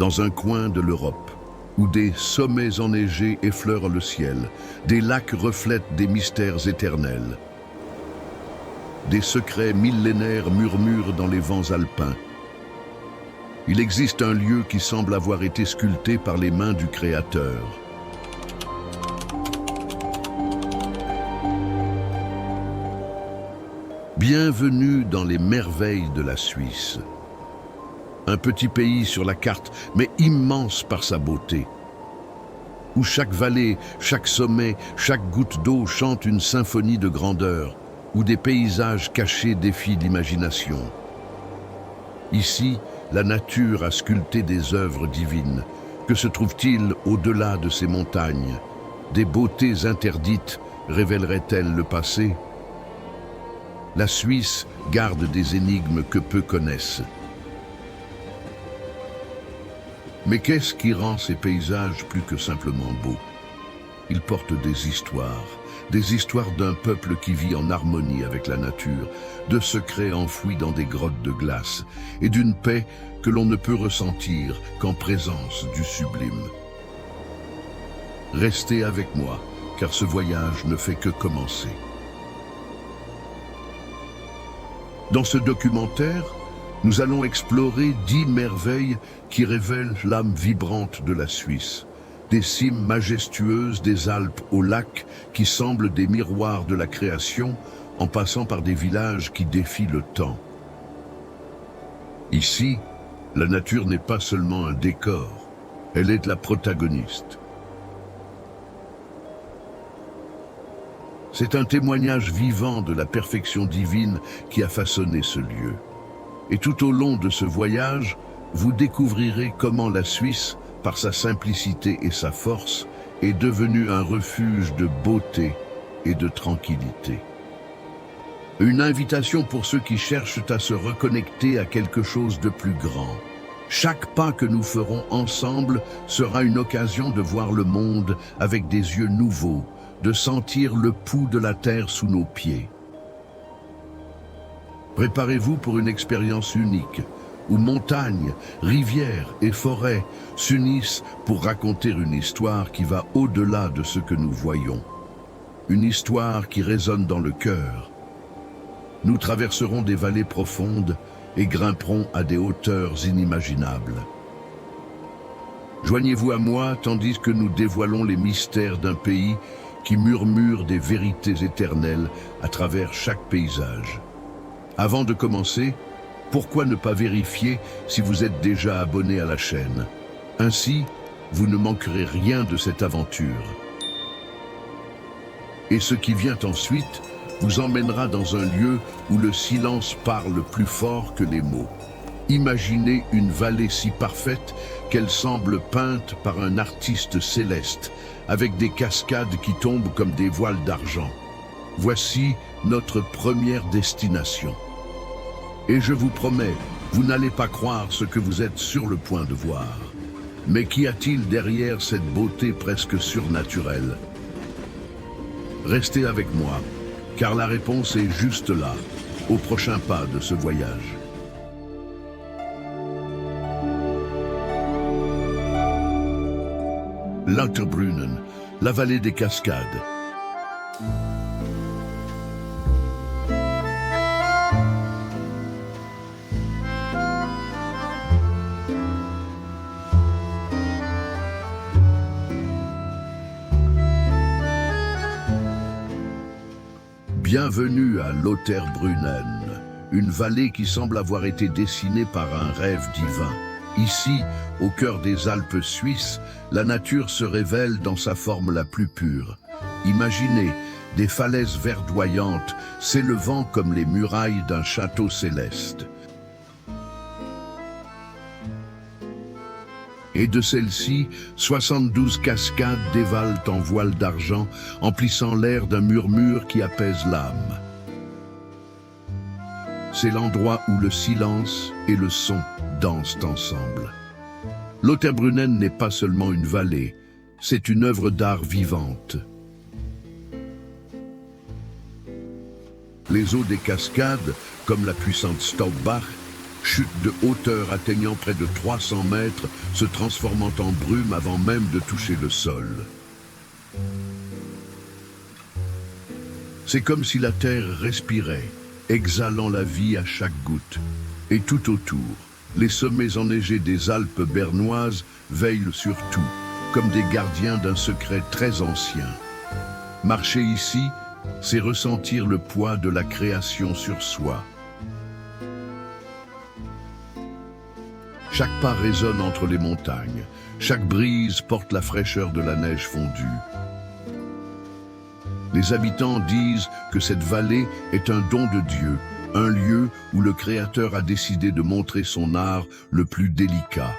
dans un coin de l'Europe, où des sommets enneigés effleurent le ciel, des lacs reflètent des mystères éternels. Des secrets millénaires murmurent dans les vents alpins. Il existe un lieu qui semble avoir été sculpté par les mains du Créateur. Bienvenue dans les merveilles de la Suisse. Un petit pays sur la carte, mais immense par sa beauté, où chaque vallée, chaque sommet, chaque goutte d'eau chante une symphonie de grandeur, où des paysages cachés défient l'imagination. Ici, la nature a sculpté des œuvres divines. Que se trouve-t-il au-delà de ces montagnes? Des beautés interdites révéleraient-elles le passé? La Suisse garde des énigmes que peu connaissent. Mais qu'est-ce qui rend ces paysages plus que simplement beaux? Ils portent des histoires d'un peuple qui vit en harmonie avec la nature, de secrets enfouis dans des grottes de glace et d'une paix que l'on ne peut ressentir qu'en présence du sublime. Restez avec moi, car ce voyage ne fait que commencer. Dans ce documentaire, nous allons explorer 10 merveilles qui révèlent l'âme vibrante de la Suisse. Des cimes majestueuses des Alpes aux lacs qui semblent des miroirs de la création, en passant par des villages qui défient le temps. Ici, la nature n'est pas seulement un décor, elle est la protagoniste. C'est un témoignage vivant de la perfection divine qui a façonné ce lieu. Et tout au long de ce voyage, vous découvrirez comment la Suisse, par sa simplicité et sa force, est devenue un refuge de beauté et de tranquillité. Une invitation pour ceux qui cherchent à se reconnecter à quelque chose de plus grand. Chaque pas que nous ferons ensemble sera une occasion de voir le monde avec des yeux nouveaux, de sentir le pouls de la terre sous nos pieds. Préparez-vous pour une expérience unique, où montagnes, rivières et forêts s'unissent pour raconter une histoire qui va au-delà de ce que nous voyons. Une histoire qui résonne dans le cœur. Nous traverserons des vallées profondes et grimperons à des hauteurs inimaginables. Joignez-vous à moi tandis que nous dévoilons les mystères d'un pays qui murmure des vérités éternelles à travers chaque paysage. Avant de commencer, pourquoi ne pas vérifier si vous êtes déjà abonné à la chaîne? Ainsi, vous ne manquerez rien de cette aventure. Et ce qui vient ensuite vous emmènera dans un lieu où le silence parle plus fort que les mots. Imaginez une vallée si parfaite qu'elle semble peinte par un artiste céleste, avec des cascades qui tombent comme des voiles d'argent. Voici notre première destination. Et je vous promets, vous n'allez pas croire ce que vous êtes sur le point de voir. Mais qu'y a-t-il derrière cette beauté presque surnaturelle? Restez avec moi, car la réponse est juste là, au prochain pas de ce voyage. Lauterbrunnen, la vallée des cascades. Bienvenue à Lauterbrunnen, une vallée qui semble avoir été dessinée par un rêve divin. Ici, au cœur des Alpes suisses, la nature se révèle dans sa forme la plus pure. Imaginez des falaises verdoyantes s'élevant comme les murailles d'un château céleste. Et de celles-ci, 72 cascades dévalent en voile d'argent, emplissant l'air d'un murmure qui apaise l'âme. C'est l'endroit où le silence et le son dansent ensemble. Lauterbrunnen n'est pas seulement une vallée, c'est une œuvre d'art vivante. Les eaux des cascades, comme la puissante Staubach, chute de hauteur atteignant près de 300 mètres, se transformant en brume avant même de toucher le sol. C'est comme si la terre respirait, exhalant la vie à chaque goutte. Et tout autour, les sommets enneigés des Alpes bernoises veillent sur tout, comme des gardiens d'un secret très ancien. Marcher ici, c'est ressentir le poids de la création sur soi. Chaque pas résonne entre les montagnes, chaque brise porte la fraîcheur de la neige fondue. Les habitants disent que cette vallée est un don de Dieu, un lieu où le Créateur a décidé de montrer son art le plus délicat.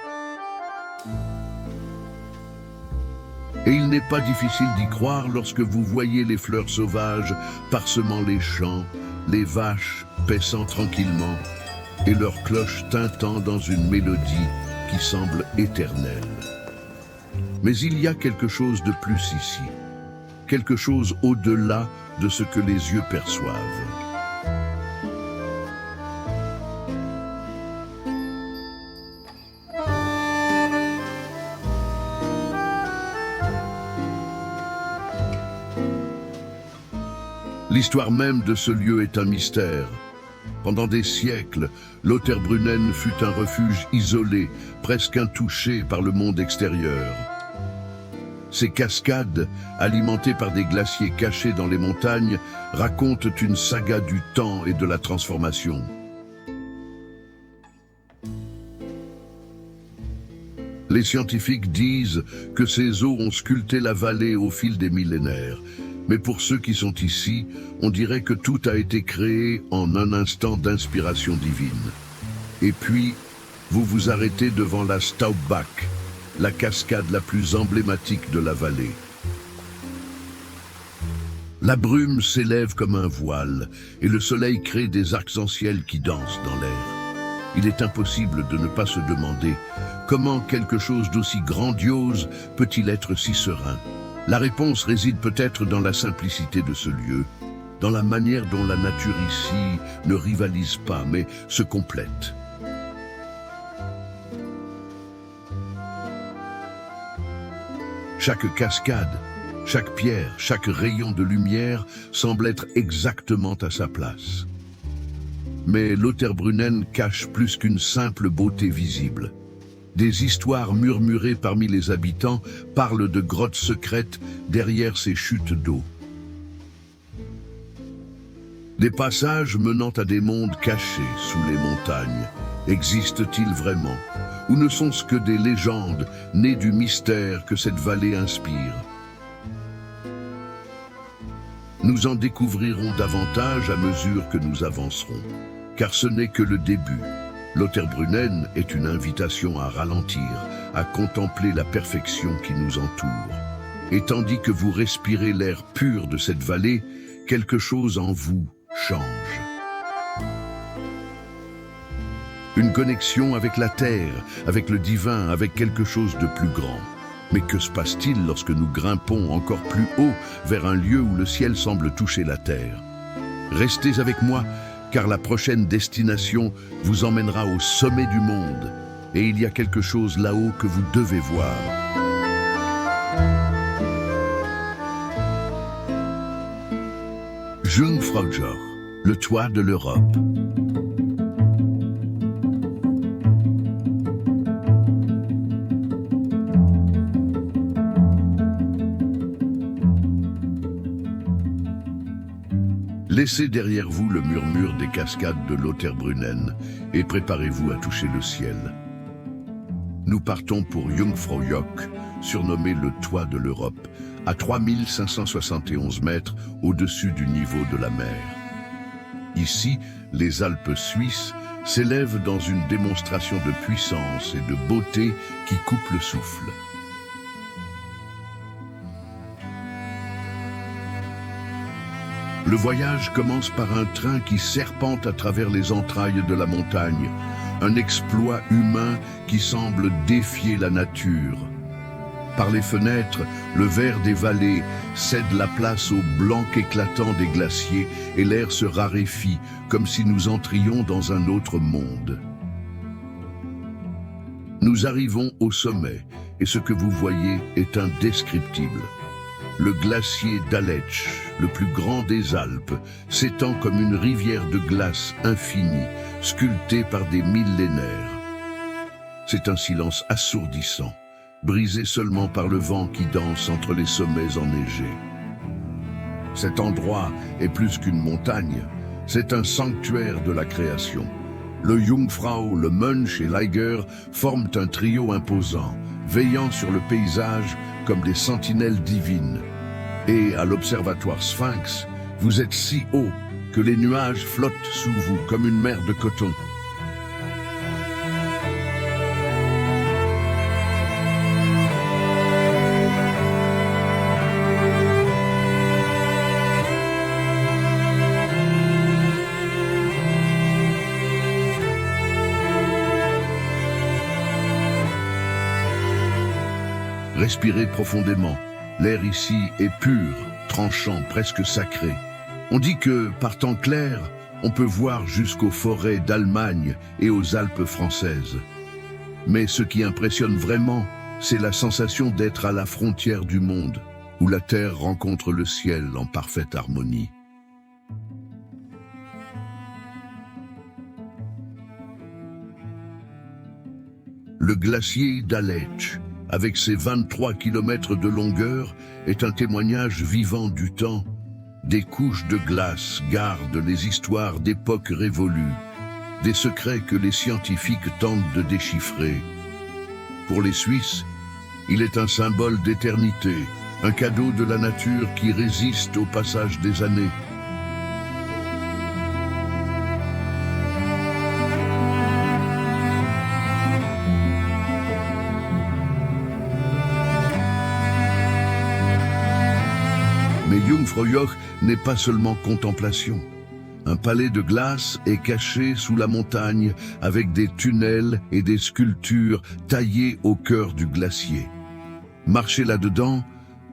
Et il n'est pas difficile d'y croire lorsque vous voyez les fleurs sauvages parsemant les champs, les vaches paissant tranquillement et leurs cloches tintant dans une mélodie qui semble éternelle. Mais il y a quelque chose de plus ici, quelque chose au-delà de ce que les yeux perçoivent. L'histoire même de ce lieu est un mystère. Pendant des siècles, Lauterbrunnen fut un refuge isolé, presque intouché par le monde extérieur. Ces cascades, alimentées par des glaciers cachés dans les montagnes, racontent une saga du temps et de la transformation. Les scientifiques disent que ces eaux ont sculpté la vallée au fil des millénaires. Mais pour ceux qui sont ici, on dirait que tout a été créé en un instant d'inspiration divine. Et puis, vous vous arrêtez devant la Staubbach, la cascade la plus emblématique de la vallée. La brume s'élève comme un voile, et le soleil crée des arcs-en-ciel qui dansent dans l'air. Il est impossible de ne pas se demander comment quelque chose d'aussi grandiose peut-il être si serein. La réponse réside peut-être dans la simplicité de ce lieu, dans la manière dont la nature ici ne rivalise pas, mais se complète. Chaque cascade, chaque pierre, chaque rayon de lumière semble être exactement à sa place. Mais Lauterbrunnen cache plus qu'une simple beauté visible. Des histoires murmurées parmi les habitants parlent de grottes secrètes derrière ces chutes d'eau. Des passages menant à des mondes cachés sous les montagnes. Existent-ils vraiment? Ou ne sont-ce que des légendes nées du mystère que cette vallée inspire? Nous en découvrirons davantage à mesure que nous avancerons, car ce n'est que le début. Lauterbrunnen est une invitation à ralentir, à contempler la perfection qui nous entoure. Et tandis que vous respirez l'air pur de cette vallée, quelque chose en vous change. Une connexion avec la terre, avec le divin, avec quelque chose de plus grand. Mais que se passe-t-il lorsque nous grimpons encore plus haut vers un lieu où le ciel semble toucher la terre? Restez avec moi, car la prochaine destination vous emmènera au sommet du monde. Et il y a quelque chose là-haut que vous devez voir. Jungfraujoch, le toit de l'Europe. Laissez derrière vous le murmure des cascades de Lauterbrunnen et préparez-vous à toucher le ciel. Nous partons pour Jungfraujoch, surnommé le toit de l'Europe, à 3571 mètres au-dessus du niveau de la mer. Ici, les Alpes suisses s'élèvent dans une démonstration de puissance et de beauté qui coupe le souffle. Le voyage commence par un train qui serpente à travers les entrailles de la montagne, un exploit humain qui semble défier la nature. Par les fenêtres, le vert des vallées cède la place au blanc éclatant des glaciers et l'air se raréfie comme si nous entrions dans un autre monde. Nous arrivons au sommet, et ce que vous voyez est indescriptible. Le glacier d'Aletsch, le plus grand des Alpes, s'étend comme une rivière de glace infinie, sculptée par des millénaires. C'est un silence assourdissant, brisé seulement par le vent qui danse entre les sommets enneigés. Cet endroit est plus qu'une montagne, c'est un sanctuaire de la création. Le Jungfrau, le Mönch et l'Eiger forment un trio imposant, veillant sur le paysage comme des sentinelles divines. Et à l'observatoire Sphinx, vous êtes si haut que les nuages flottent sous vous comme une mer de coton. Respirez profondément. L'air ici est pur, tranchant, presque sacré. On dit que, par temps clair, on peut voir jusqu'aux forêts d'Allemagne et aux Alpes françaises. Mais ce qui impressionne vraiment, c'est la sensation d'être à la frontière du monde, où la terre rencontre le ciel en parfaite harmonie. Le glacier d'Aletsch, avec ses 23 kilomètres de longueur, est un témoignage vivant du temps. Des couches de glace gardent les histoires d'époques révolues, des secrets que les scientifiques tentent de déchiffrer. Pour les Suisses, il est un symbole d'éternité, un cadeau de la nature qui résiste au passage des années. Mais Jungfraujoch n'est pas seulement contemplation. Un palais de glace est caché sous la montagne avec des tunnels et des sculptures taillées au cœur du glacier. Marcher là-dedans,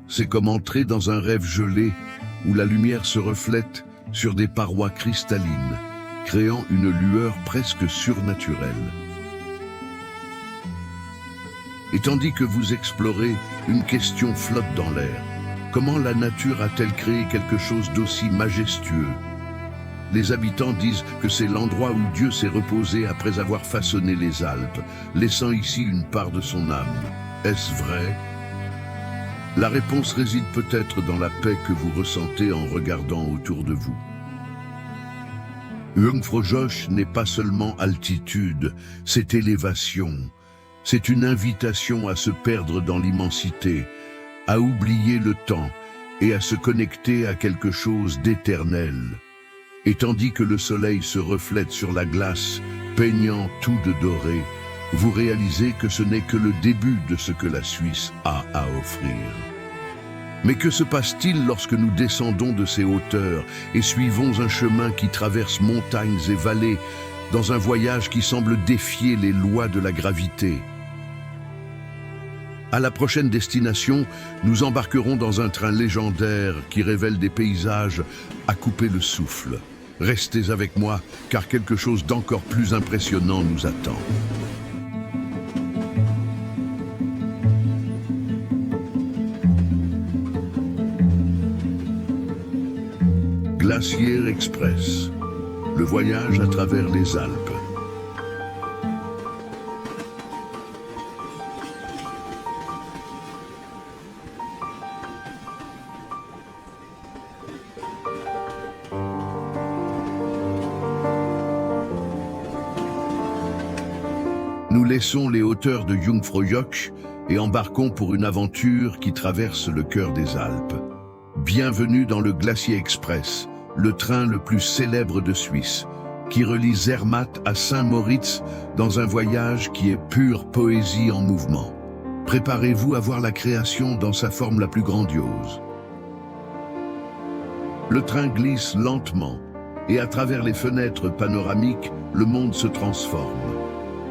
c'est comme entrer dans un rêve gelé où la lumière se reflète sur des parois cristallines, créant une lueur presque surnaturelle. Et tandis que vous explorez, une question flotte dans l'air. Comment la nature a-t-elle créé quelque chose d'aussi majestueux? Les habitants disent que c'est l'endroit où Dieu s'est reposé après avoir façonné les Alpes, laissant ici une part de son âme. Est-ce vrai? La réponse réside peut-être dans la paix que vous ressentez en regardant autour de vous. Jungfraujoch n'est pas seulement altitude, c'est élévation. C'est une invitation à se perdre dans l'immensité, à oublier le temps et à se connecter à quelque chose d'éternel. Et tandis que le soleil se reflète sur la glace, peignant tout de doré, vous réalisez que ce n'est que le début de ce que la Suisse a à offrir. Mais que se passe-t-il lorsque nous descendons de ces hauteurs et suivons un chemin qui traverse montagnes et vallées dans un voyage qui semble défier les lois de la gravité? À la prochaine destination, nous embarquerons dans un train légendaire qui révèle des paysages à couper le souffle. Restez avec moi, car quelque chose d'encore plus impressionnant nous attend. Glacier Express, le voyage à travers les Alpes. Nous laissons les hauteurs de Jungfraujoch et embarquons pour une aventure qui traverse le cœur des Alpes. Bienvenue dans le Glacier Express, le train le plus célèbre de Suisse, qui relie Zermatt à Saint-Moritz dans un voyage qui est pure poésie en mouvement. Préparez-vous à voir la création dans sa forme la plus grandiose. Le train glisse lentement et à travers les fenêtres panoramiques, le monde se transforme.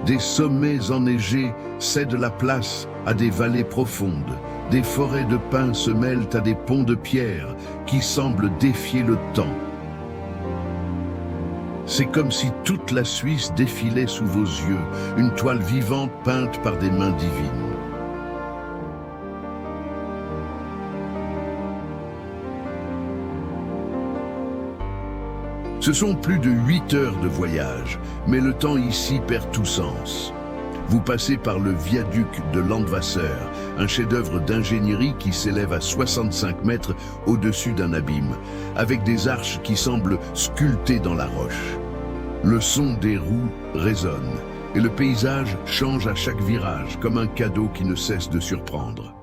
Des sommets enneigés cèdent la place à des vallées profondes. Des forêts de pins se mêlent à des ponts de pierre qui semblent défier le temps. C'est comme si toute la Suisse défilait sous vos yeux, une toile vivante peinte par des mains divines. Ce sont plus de 8 heures de voyage, mais le temps ici perd tout sens. Vous passez par le viaduc de Landwasser, un chef-d'œuvre d'ingénierie qui s'élève à 65 mètres au-dessus d'un abîme, avec des arches qui semblent sculptées dans la roche. Le son des roues résonne, et le paysage change à chaque virage, comme un cadeau qui ne cesse de surprendre.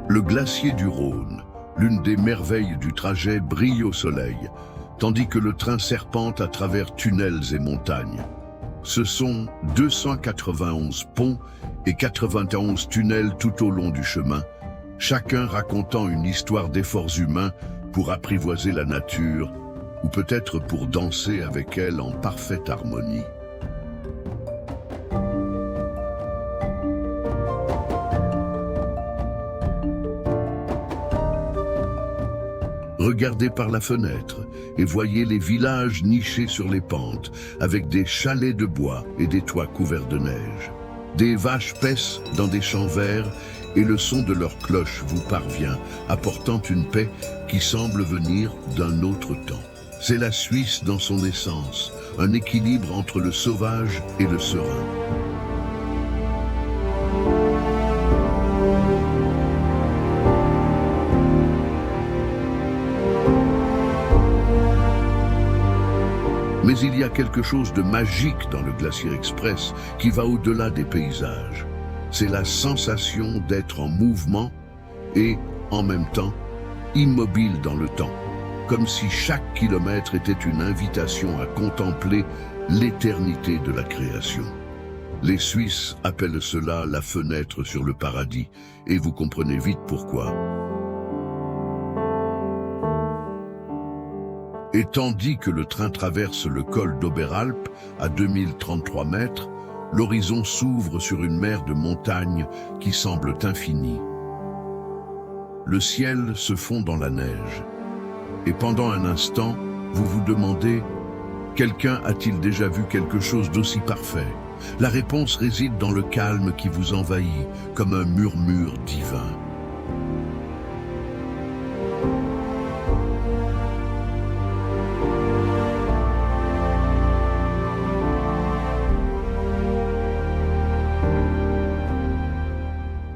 Le glacier du Rhône, l'une des merveilles du trajet, brille au soleil, tandis que le train serpente à travers tunnels et montagnes. Ce sont 291 ponts et 91 tunnels tout au long du chemin, chacun racontant une histoire d'efforts humains pour apprivoiser la nature, ou peut-être pour danser avec elle en parfaite harmonie. Regardez par la fenêtre et voyez les villages nichés sur les pentes, avec des chalets de bois et des toits couverts de neige. Des vaches paissent dans des champs verts et le son de leurs cloches vous parvient, apportant une paix qui semble venir d'un autre temps. C'est la Suisse dans son essence, un équilibre entre le sauvage et le serein. Mais il y a quelque chose de magique dans le Glacier Express qui va au-delà des paysages. C'est la sensation d'être en mouvement et, en même temps, immobile dans le temps, comme si chaque kilomètre était une invitation à contempler l'éternité de la création. Les Suisses appellent cela la fenêtre sur le paradis, et vous comprenez vite pourquoi. Et tandis que le train traverse le col d'Oberalp à 2033 mètres, l'horizon s'ouvre sur une mer de montagnes qui semble infinie. Le ciel se fond dans la neige. Et pendant un instant, vous vous demandez, quelqu'un a-t-il déjà vu quelque chose d'aussi parfait? La réponse réside dans le calme qui vous envahit, comme un murmure divin.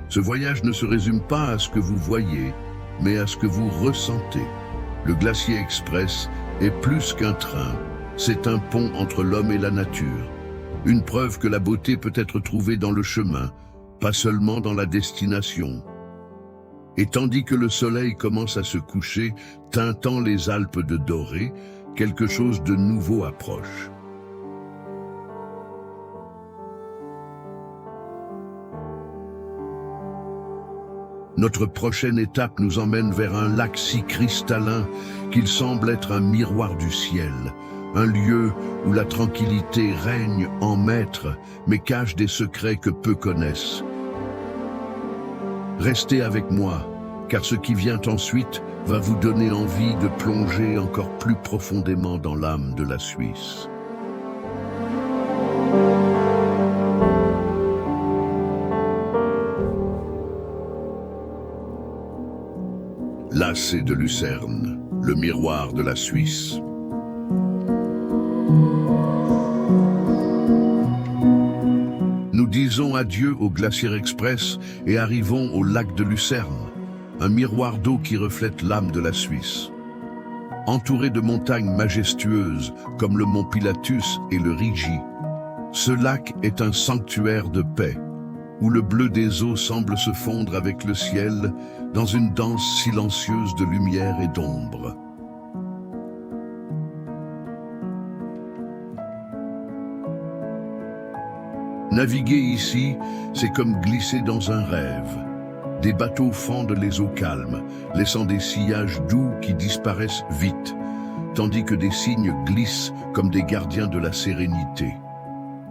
Ce voyage ne se résume pas à ce que vous voyez, mais à ce que vous ressentez. Le Glacier Express est plus qu'un train, c'est un pont entre l'homme et la nature. Une preuve que la beauté peut être trouvée dans le chemin, pas seulement dans la destination. Et tandis que le soleil commence à se coucher, teintant les Alpes de doré, quelque chose de nouveau approche. Notre prochaine étape nous emmène vers un lac si cristallin qu'il semble être un miroir du ciel, un lieu où la tranquillité règne en maître, mais cache des secrets que peu connaissent. Restez avec moi, car ce qui vient ensuite va vous donner envie de plonger encore plus profondément dans l'âme de la Suisse. Lacé de Lucerne, le miroir de la Suisse. Nous disons adieu au Glacier Express et arrivons au lac de Lucerne, un miroir d'eau qui reflète l'âme de la Suisse. Entouré de montagnes majestueuses comme le mont Pilatus et le Rigi, ce lac est un sanctuaire de paix, où le bleu des eaux semble se fondre avec le ciel dans une danse silencieuse de lumière et d'ombre. Naviguer ici, c'est comme glisser dans un rêve. Des bateaux fendent les eaux calmes, laissant des sillages doux qui disparaissent vite, tandis que des cygnes glissent comme des gardiens de la sérénité.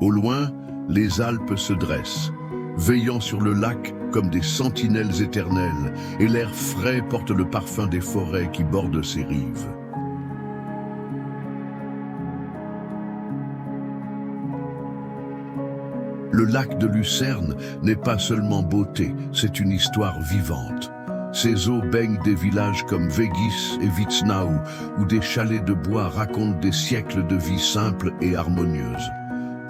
Au loin, les Alpes se dressent, veillant sur le lac comme des sentinelles éternelles, et l'air frais porte le parfum des forêts qui bordent ses rives. Le lac de Lucerne n'est pas seulement beauté, c'est une histoire vivante. Ses eaux baignent des villages comme Weggis et Witznau, où des chalets de bois racontent des siècles de vie simple et harmonieuse.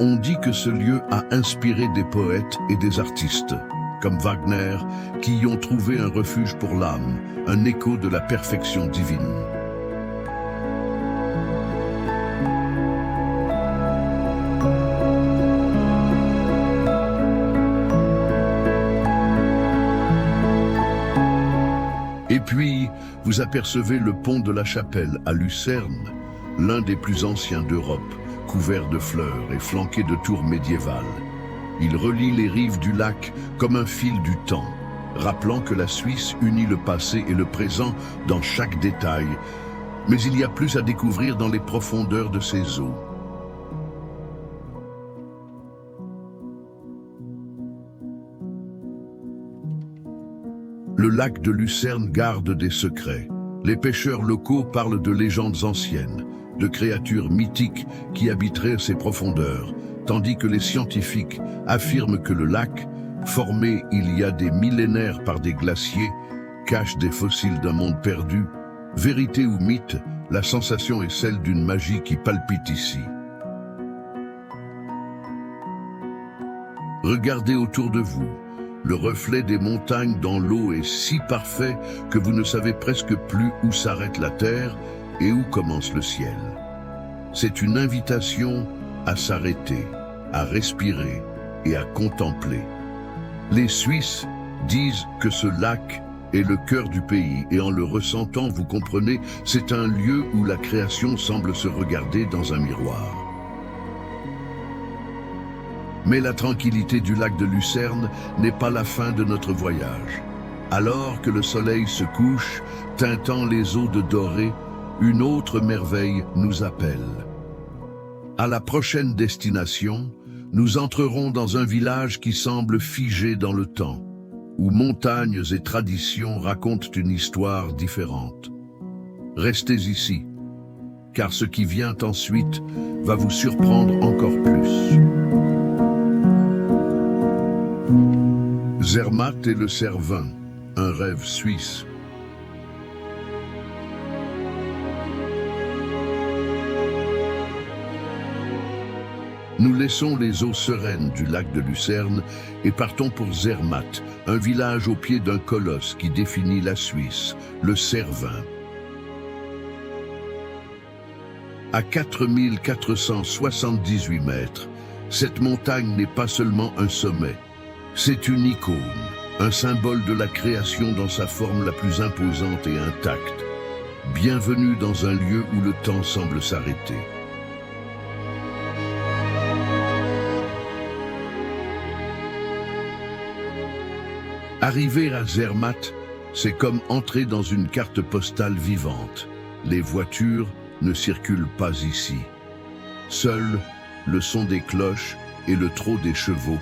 On dit que ce lieu a inspiré des poètes et des artistes, comme Wagner, qui y ont trouvé un refuge pour l'âme, un écho de la perfection divine. Et puis, vous apercevez le pont de la Chapelle à Lucerne, l'un des plus anciens d'Europe, couvert de fleurs et flanqué de tours médiévales. Il relie les rives du lac comme un fil du temps, rappelant que la Suisse unit le passé et le présent dans chaque détail. Mais il y a plus à découvrir dans les profondeurs de ces eaux. Le lac de Lucerne garde des secrets. Les pêcheurs locaux parlent de légendes anciennes, de créatures mythiques qui habiteraient ces profondeurs, tandis que les scientifiques affirment que le lac, formé il y a des millénaires par des glaciers, cache des fossiles d'un monde perdu. Vérité ou mythe, la sensation est celle d'une magie qui palpite ici. Regardez autour de vous. Le reflet des montagnes dans l'eau est si parfait que vous ne savez presque plus où s'arrête la terre et où commence le ciel. C'est une invitation à s'arrêter, à respirer et à contempler. Les Suisses disent que ce lac est le cœur du pays et en le ressentant, vous comprenez, c'est un lieu où la création semble se regarder dans un miroir. Mais la tranquillité du lac de Lucerne n'est pas la fin de notre voyage. Alors que le soleil se couche, teintant les eaux de doré, une autre merveille nous appelle. À la prochaine destination, nous entrerons dans un village qui semble figé dans le temps, où montagnes et traditions racontent une histoire différente. Restez ici, car ce qui vient ensuite va vous surprendre encore plus. Zermatt et le Cervin, un rêve suisse. Nous laissons les eaux sereines du lac de Lucerne et partons pour Zermatt, un village au pied d'un colosse qui définit la Suisse, le Cervin. À 4478 mètres, cette montagne n'est pas seulement un sommet. C'est une icône, un symbole de la création dans sa forme la plus imposante et intacte. Bienvenue dans un lieu où le temps semble s'arrêter. Arriver à Zermatt, c'est comme entrer dans une carte postale vivante. Les voitures ne circulent pas ici. Seul le son des cloches et le trot des chevaux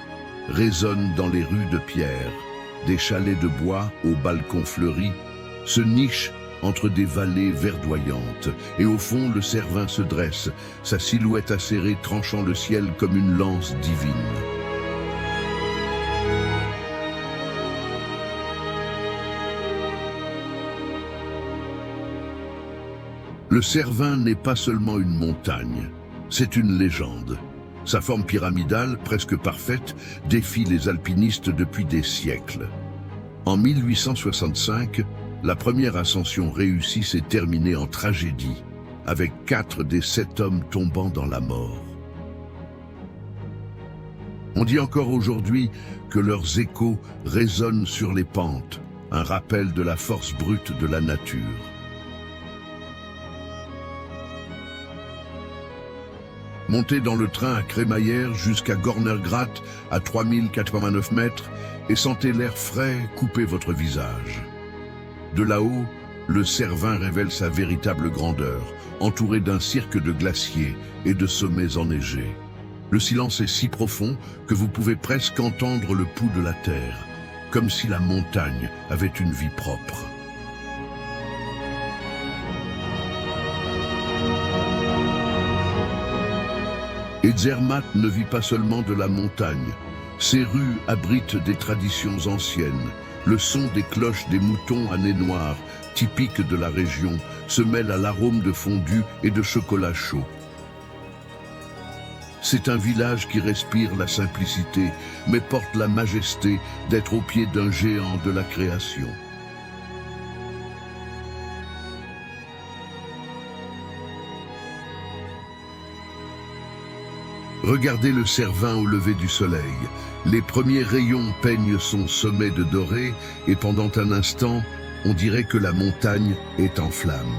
résonnent dans les rues de pierre. Des chalets de bois aux balcons fleuris se nichent entre des vallées verdoyantes. Et au fond, le Cervin se dresse, sa silhouette acérée tranchant le ciel comme une lance divine. Le Cervin n'est pas seulement une montagne, c'est une légende. Sa forme pyramidale, presque parfaite, défie les alpinistes depuis des siècles. En 1865, la première ascension réussie s'est terminée en tragédie, avec 4 des 7 hommes tombant dans la mort. On dit encore aujourd'hui que leurs échos résonnent sur les pentes, un rappel de la force brute de la nature. Montez dans le train à Crémaillère jusqu'à Gornergrat à 3089 mètres et sentez l'air frais couper votre visage. De là-haut, le Cervin révèle sa véritable grandeur, entouré d'un cirque de glaciers et de sommets enneigés. Le silence est si profond que vous pouvez presque entendre le pouls de la terre, comme si la montagne avait une vie propre. Et Zermatt ne vit pas seulement de la montagne. Ses rues abritent des traditions anciennes. Le son des cloches des moutons à nez noir, typiques de la région, se mêle à l'arôme de fondue et de chocolat chaud. C'est un village qui respire la simplicité, mais porte la majesté d'être au pied d'un géant de la création. Regardez le Cervin au lever du soleil. Les premiers rayons peignent son sommet de doré et pendant un instant, on dirait que la montagne est en flammes.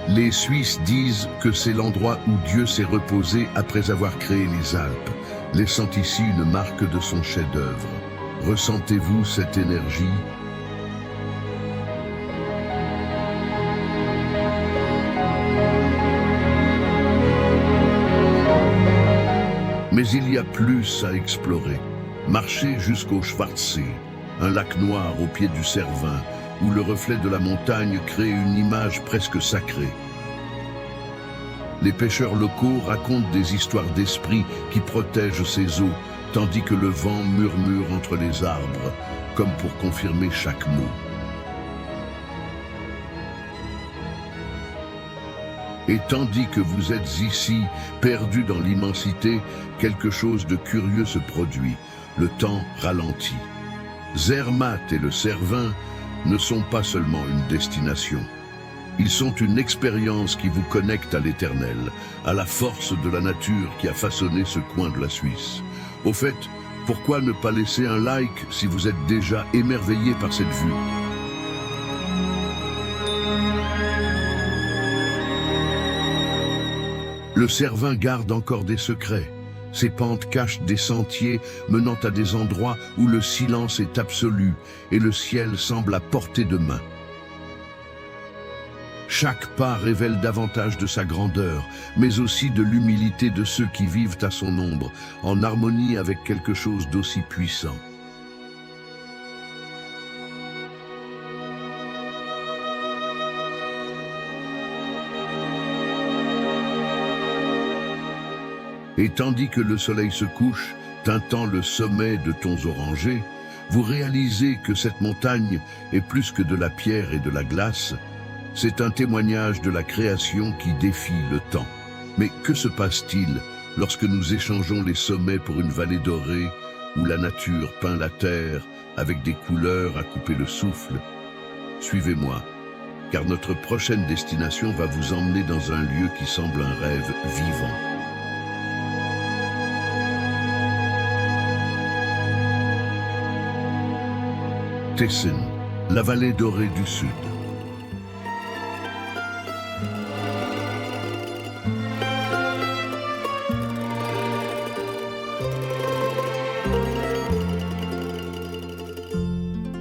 Les Suisses disent que c'est l'endroit où Dieu s'est reposé après avoir créé les Alpes, laissant ici une marque de son chef-d'œuvre. Ressentez-vous cette énergie ? Mais il y a plus à explorer. Marchez jusqu'au Schwarzsee, un lac noir au pied du Cervin, où le reflet de la montagne crée une image presque sacrée. Les pêcheurs locaux racontent des histoires d'esprits qui protègent ces eaux, tandis que le vent murmure entre les arbres, comme pour confirmer chaque mot. Et tandis que vous êtes ici, perdus dans l'immensité, quelque chose de curieux se produit. Le temps ralentit. Zermatt et le Cervin ne sont pas seulement une destination. Ils sont une expérience qui vous connecte à l'éternel, à la force de la nature qui a façonné ce coin de la Suisse. Au fait, pourquoi ne pas laisser un like si vous êtes déjà émerveillé par cette vue ? Le Cervin garde encore des secrets. Ses pentes cachent des sentiers menant à des endroits où le silence est absolu et le ciel semble à portée de main. Chaque pas révèle davantage de sa grandeur, mais aussi de l'humilité de ceux qui vivent à son ombre, en harmonie avec quelque chose d'aussi puissant. Et tandis que le soleil se couche, teintant le sommet de tons orangés, vous réalisez que cette montagne est plus que de la pierre et de la glace. C'est un témoignage de la création qui défie le temps. Mais que se passe-t-il lorsque nous échangeons les sommets pour une vallée dorée où la nature peint la terre avec des couleurs à couper le souffle? Suivez-moi, car notre prochaine destination va vous emmener dans un lieu qui semble un rêve vivant. Tessin, la vallée dorée du Sud.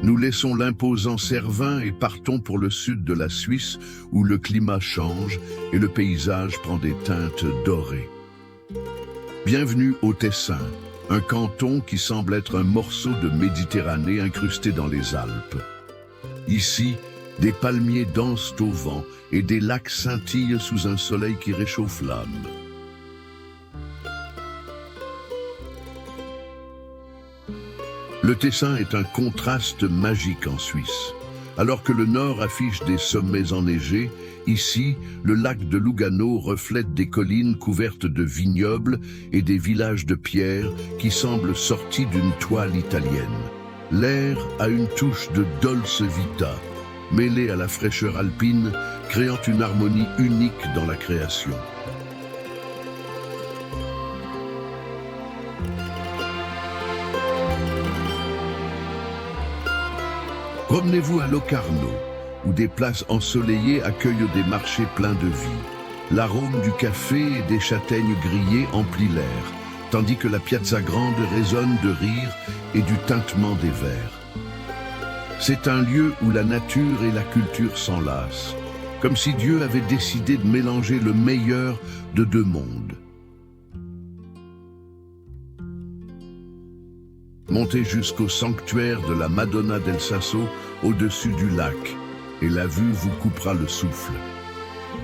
Nous laissons l'imposant Cervin et partons pour le sud de la Suisse où le climat change et le paysage prend des teintes dorées. Bienvenue au Tessin, un canton qui semble être un morceau de Méditerranée incrusté dans les Alpes. Ici, des palmiers dansent au vent et des lacs scintillent sous un soleil qui réchauffe l'âme. Le Tessin est un contraste magique en Suisse. Alors que le nord affiche des sommets enneigés, ici, le lac de Lugano reflète des collines couvertes de vignobles et des villages de pierre qui semblent sortis d'une toile italienne. L'air a une touche de dolce vita, mêlée à la fraîcheur alpine, créant une harmonie unique dans la création. Promenez-vous à Locarno, où des places ensoleillées accueillent des marchés pleins de vie. L'arôme du café et des châtaignes grillées emplit l'air, tandis que la Piazza Grande résonne de rire et du tintement des verres. C'est un lieu où la nature et la culture s'enlacent, comme si Dieu avait décidé de mélanger le meilleur de deux mondes. Montez jusqu'au sanctuaire de la Madonna del Sasso au-dessus du lac, et la vue vous coupera le souffle.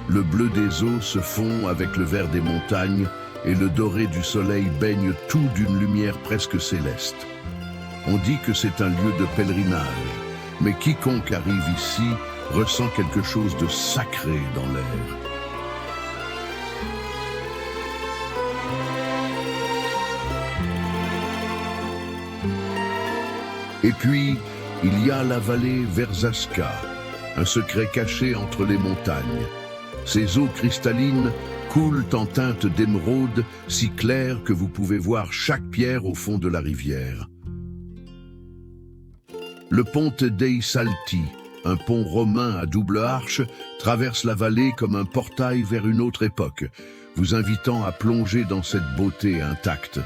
Le bleu des eaux se fond avec le vert des montagnes et le doré du soleil baigne tout d'une lumière presque céleste. On dit que c'est un lieu de pèlerinage, mais quiconque arrive ici ressent quelque chose de sacré dans l'air. Et puis, il y a la vallée Verzasca, un secret caché entre les montagnes. Ces eaux cristallines coulent en teinte d'émeraude, si claires que vous pouvez voir chaque pierre au fond de la rivière. Le Ponte dei Salti, un pont romain à double arche, traverse la vallée comme un portail vers une autre époque, vous invitant à plonger dans cette beauté intacte.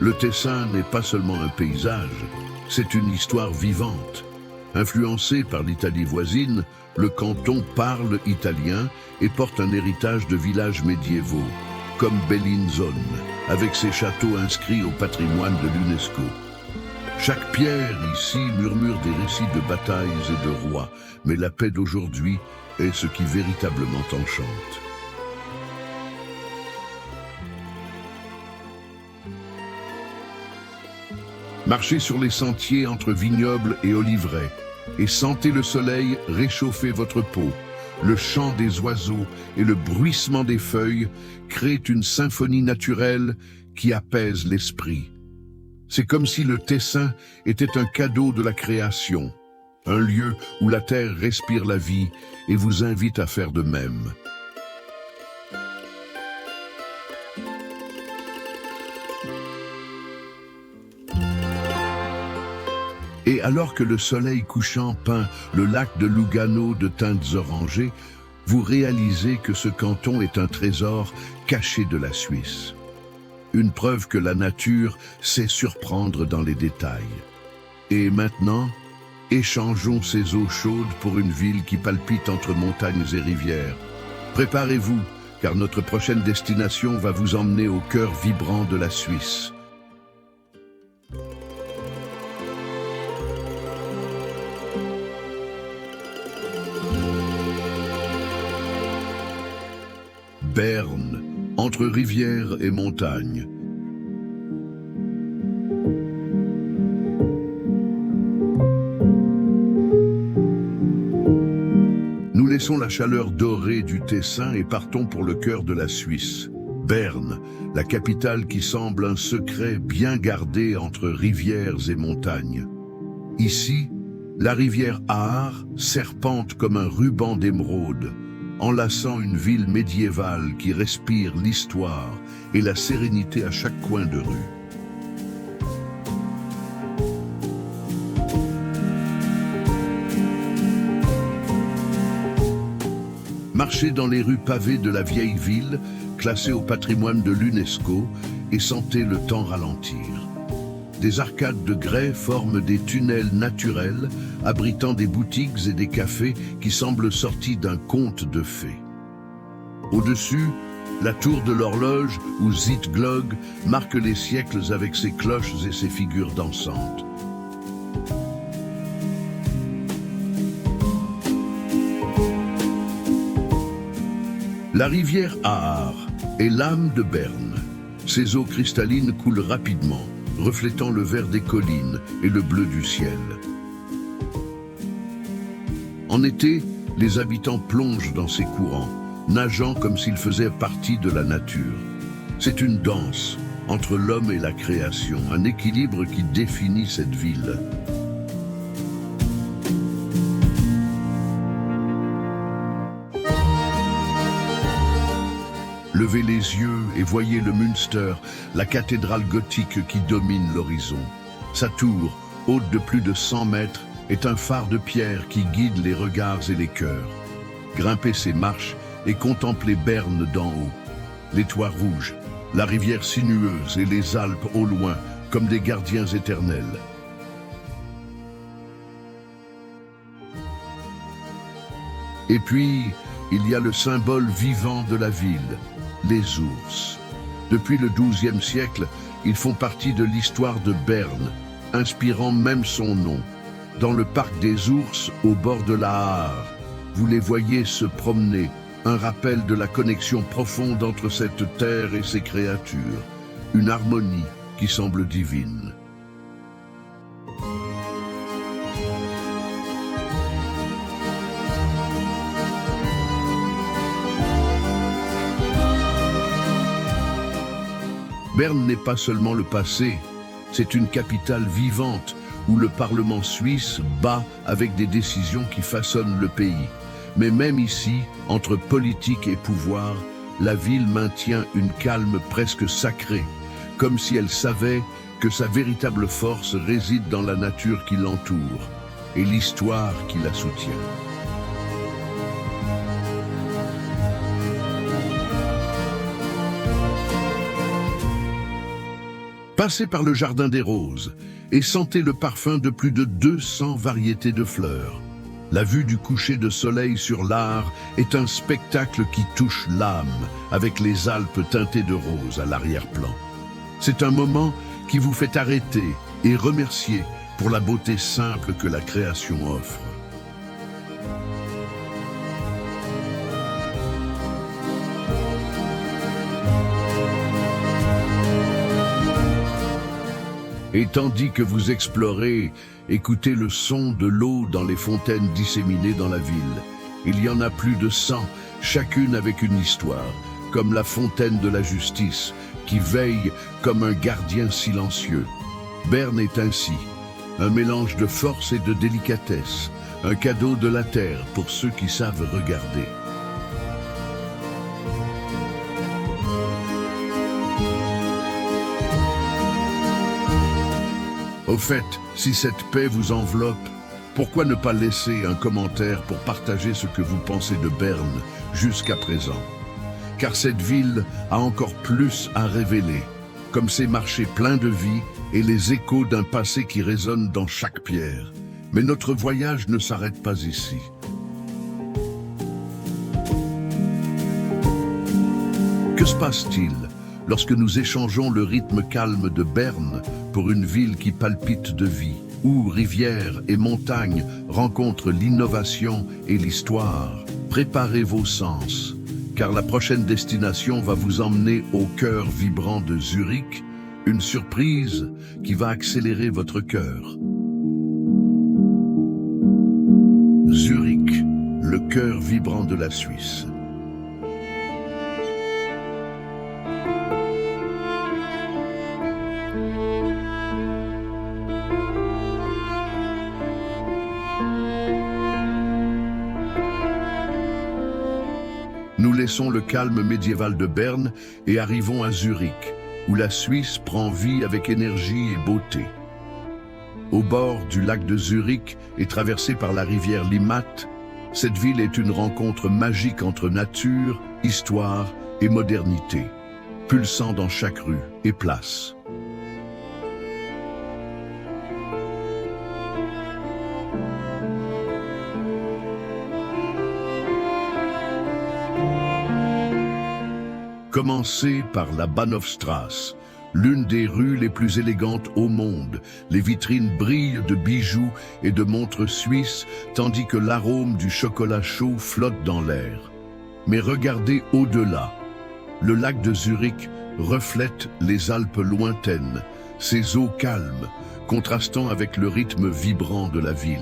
Le Tessin n'est pas seulement un paysage, c'est une histoire vivante. Influencé par l'Italie voisine, le canton parle italien et porte un héritage de villages médiévaux, comme Bellinzone, avec ses châteaux inscrits au patrimoine de l'UNESCO. Chaque pierre ici murmure des récits de batailles et de rois, mais la paix d'aujourd'hui est ce qui véritablement enchante. Marchez sur les sentiers entre vignobles et oliveraies et sentez le soleil réchauffer votre peau. Le chant des oiseaux et le bruissement des feuilles créent une symphonie naturelle qui apaise l'esprit. C'est comme si le Tessin était un cadeau de la création, un lieu où la terre respire la vie et vous invite à faire de même. Et alors que le soleil couchant peint le lac de Lugano de teintes orangées, vous réalisez que ce canton est un trésor caché de la Suisse. Une preuve que la nature sait surprendre dans les détails. Et maintenant, échangeons ces eaux chaudes pour une ville qui palpite entre montagnes et rivières. Préparez-vous, car notre prochaine destination va vous emmener au cœur vibrant de la Suisse. Berne, entre rivières et montagnes. Nous laissons la chaleur dorée du Tessin et partons pour le cœur de la Suisse. Berne, la capitale qui semble un secret bien gardé entre rivières et montagnes. Ici, la rivière Aar serpente comme un ruban d'émeraude, enlaçant une ville médiévale qui respire l'histoire et la sérénité à chaque coin de rue. Marchez dans les rues pavées de la vieille ville, classée au patrimoine de l'UNESCO, et sentez le temps ralentir. Des arcades de grès forment des tunnels naturels, abritant des boutiques et des cafés qui semblent sortis d'un conte de fées. Au-dessus, la tour de l'horloge, ou Zietglogge, marque les siècles avec ses cloches et ses figures dansantes. La rivière Aar est l'âme de Berne. Ses eaux cristallines coulent rapidement, reflétant le vert des collines et le bleu du ciel. En été, les habitants plongent dans ces courants, nageant comme s'ils faisaient partie de la nature. C'est une danse entre l'homme et la création, un équilibre qui définit cette ville. Levez les yeux et voyez le Münster, la cathédrale gothique qui domine l'horizon. Sa tour, haute de plus de 100 mètres, est un phare de pierre qui guide les regards et les cœurs. Grimpez ces marches et contemplez Berne d'en haut. Les toits rouges, la rivière sinueuse et les Alpes au loin, comme des gardiens éternels. Et puis, il y a le symbole vivant de la ville, les ours. Depuis le XIIe siècle, ils font partie de l'histoire de Berne, inspirant même son nom. Dans le parc des ours, au bord de la Haar, vous les voyez se promener, un rappel de la connexion profonde entre cette terre et ses créatures, une harmonie qui semble divine. Berne n'est pas seulement le passé, c'est une capitale vivante où le Parlement suisse bat avec des décisions qui façonnent le pays. Mais même ici, entre politique et pouvoir, la ville maintient une calme presque sacrée, comme si elle savait que sa véritable force réside dans la nature qui l'entoure et l'histoire qui la soutient. Passez par le Jardin des Roses et sentez le parfum de plus de 200 variétés de fleurs. La vue du coucher de soleil sur l'Aar est un spectacle qui touche l'âme, avec les Alpes teintées de rose à l'arrière-plan. C'est un moment qui vous fait arrêter et remercier pour la beauté simple que la création offre. Et tandis que vous explorez, écoutez le son de l'eau dans les fontaines disséminées dans la ville. Il y en a plus de 100, chacune avec une histoire, comme la fontaine de la justice, qui veille comme un gardien silencieux. Berne est ainsi, un mélange de force et de délicatesse, un cadeau de la terre pour ceux qui savent regarder. Au fait, si cette paix vous enveloppe, pourquoi ne pas laisser un commentaire pour partager ce que vous pensez de Berne jusqu'à présent? Car cette ville a encore plus à révéler, comme ses marchés pleins de vie et les échos d'un passé qui résonne dans chaque pierre. Mais notre voyage ne s'arrête pas ici. Que se passe-t-il lorsque nous échangeons le rythme calme de Berne pour une ville qui palpite de vie, où rivières et montagnes rencontrent l'innovation et l'histoire? Préparez vos sens, car la prochaine destination va vous emmener au cœur vibrant de Zurich, une surprise qui va accélérer votre cœur. Zurich, le cœur vibrant de la Suisse. Nous laissons le calme médiéval de Berne et arrivons à Zurich, où la Suisse prend vie avec énergie et beauté. Au bord du lac de Zurich et traversée par la rivière Limmat, cette ville est une rencontre magique entre nature, histoire et modernité, pulsant dans chaque rue et place. Commencez par la Bahnhofstrasse, l'une des rues les plus élégantes au monde. Les vitrines brillent de bijoux et de montres suisses, tandis que l'arôme du chocolat chaud flotte dans l'air. Mais regardez au-delà. Le lac de Zurich reflète les Alpes lointaines, ses eaux calmes, contrastant avec le rythme vibrant de la ville.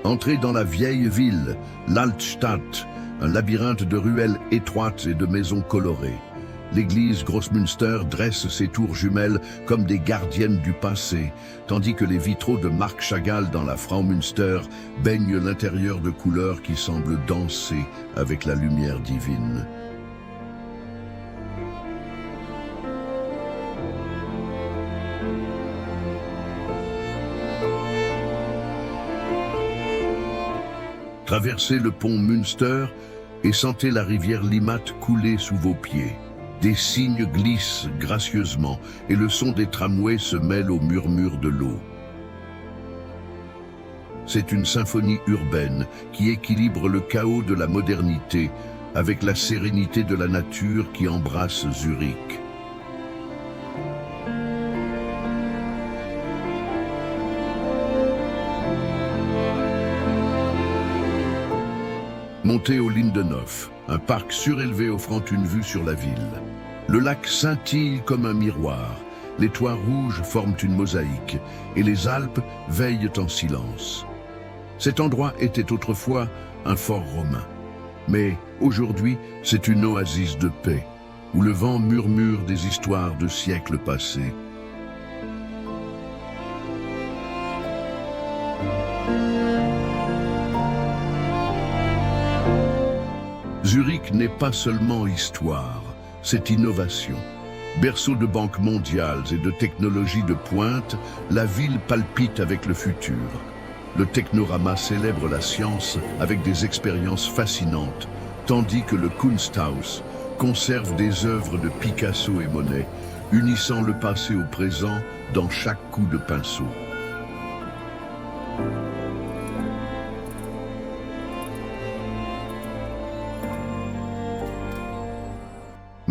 Entrez dans la vieille ville, l'Altstadt, un labyrinthe de ruelles étroites et de maisons colorées. L'église Grossmünster dresse ses tours jumelles comme des gardiennes du passé, tandis que les vitraux de Marc Chagall dans la Fraumünster baignent l'intérieur de couleurs qui semblent danser avec la lumière divine. Traversez le pont Münster et sentez la rivière Limmat couler sous vos pieds. Des cygnes glissent gracieusement et le son des tramways se mêle au murmure de l'eau. C'est une symphonie urbaine qui équilibre le chaos de la modernité avec la sérénité de la nature qui embrasse Zurich. Montez au Lindenhof, un parc surélevé offrant une vue sur la ville. Le lac scintille comme un miroir, les toits rouges forment une mosaïque et les Alpes veillent en silence. Cet endroit était autrefois un fort romain, mais aujourd'hui c'est une oasis de paix, où le vent murmure des histoires de siècles passés. Zurich n'est pas seulement histoire, c'est innovation. Berceau de banques mondiales et de technologies de pointe, la ville palpite avec le futur. Le Technorama célèbre la science avec des expériences fascinantes, tandis que le Kunsthaus conserve des œuvres de Picasso et Monet, unissant le passé au présent dans chaque coup de pinceau.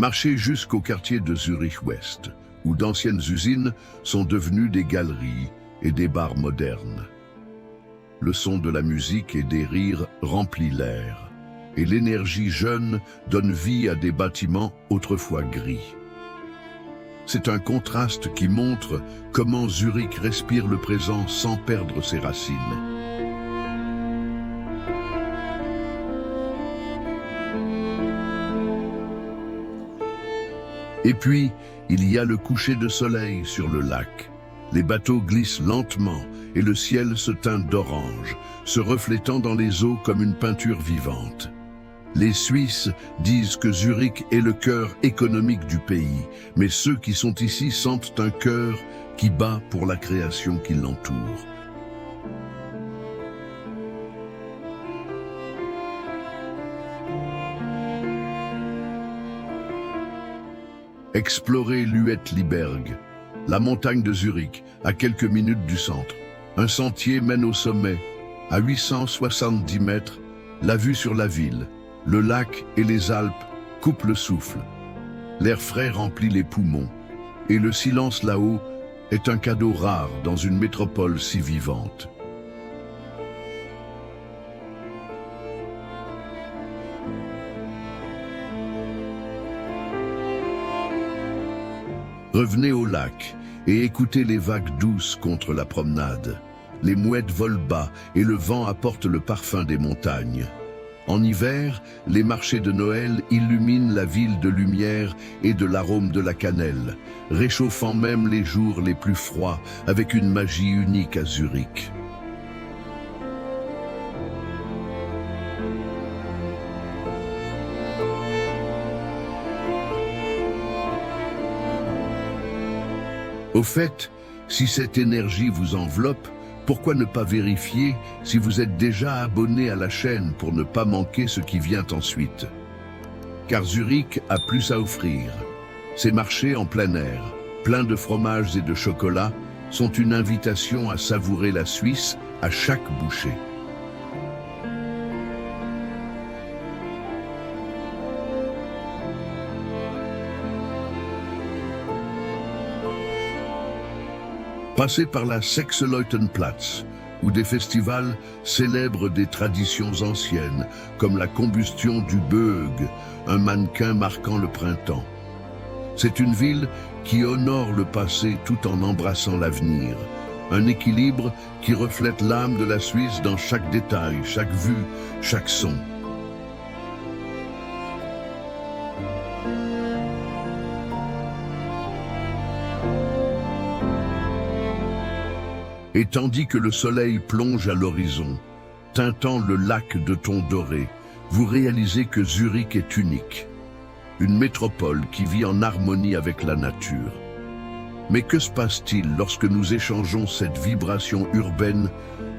Marchez jusqu'au quartier de Zurich-Ouest, où d'anciennes usines sont devenues des galeries et des bars modernes. Le son de la musique et des rires remplit l'air, et l'énergie jeune donne vie à des bâtiments autrefois gris. C'est un contraste qui montre comment Zurich respire le présent sans perdre ses racines. Et puis, il y a le coucher de soleil sur le lac. Les bateaux glissent lentement et le ciel se teint d'orange, se reflétant dans les eaux comme une peinture vivante. Les Suisses disent que Zurich est le cœur économique du pays, mais ceux qui sont ici sentent un cœur qui bat pour la création qui l'entoure. Explorez l'Uetliberg, la montagne de Zurich, à quelques minutes du centre. Un sentier mène au sommet. À 870 mètres, la vue sur la ville, le lac et les Alpes coupent le souffle. L'air frais remplit les poumons, et le silence là-haut est un cadeau rare dans une métropole si vivante. Revenez au lac et écoutez les vagues douces contre la promenade. Les mouettes volent bas et le vent apporte le parfum des montagnes. En hiver, les marchés de Noël illuminent la ville de lumière et de l'arôme de la cannelle, réchauffant même les jours les plus froids avec une magie unique à Zurich. Au fait, si cette énergie vous enveloppe, pourquoi ne pas vérifier si vous êtes déjà abonné à la chaîne pour ne pas manquer ce qui vient ensuite? Car Zurich a plus à offrir. Ces marchés en plein air, pleins de fromages et de chocolat, sont une invitation à savourer la Suisse à chaque bouchée. Passez par la Sechseleutenplatz, où des festivals célèbrent des traditions anciennes, comme la combustion du Böög, un mannequin marquant le printemps. C'est une ville qui honore le passé tout en embrassant l'avenir, un équilibre qui reflète l'âme de la Suisse dans chaque détail, chaque vue, chaque son. Et tandis que le soleil plonge à l'horizon, teintant le lac de tons dorés, vous réalisez que Zurich est unique. Une métropole qui vit en harmonie avec la nature. Mais que se passe-t-il lorsque nous échangeons cette vibration urbaine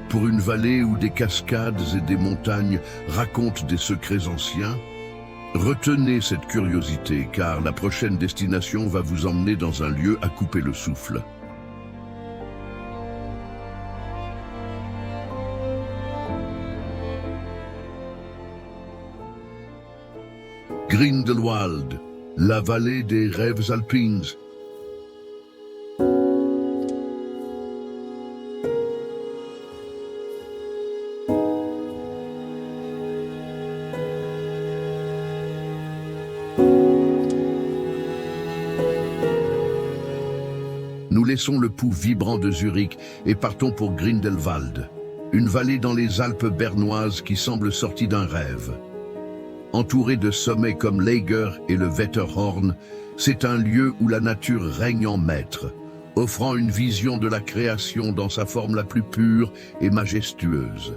pour une vallée où des cascades et des montagnes racontent des secrets anciens? Retenez cette curiosité, car la prochaine destination va vous emmener dans un lieu à couper le souffle. Grindelwald, la vallée des rêves alpines. Nous laissons le pouls vibrant de Zurich et partons pour Grindelwald, une vallée dans les Alpes bernoises qui semble sortie d'un rêve. Entouré de sommets comme l'Eiger et le Wetterhorn, c'est un lieu où la nature règne en maître, offrant une vision de la création dans sa forme la plus pure et majestueuse.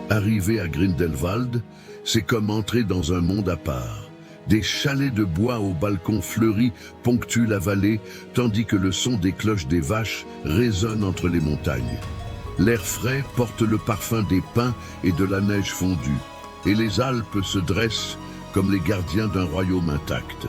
Arriver à Grindelwald, c'est comme entrer dans un monde à part. Des chalets de bois aux balcons fleuris ponctuent la vallée, tandis que le son des cloches des vaches résonne entre les montagnes. L'air frais porte le parfum des pins et de la neige fondue, et les Alpes se dressent comme les gardiens d'un royaume intact.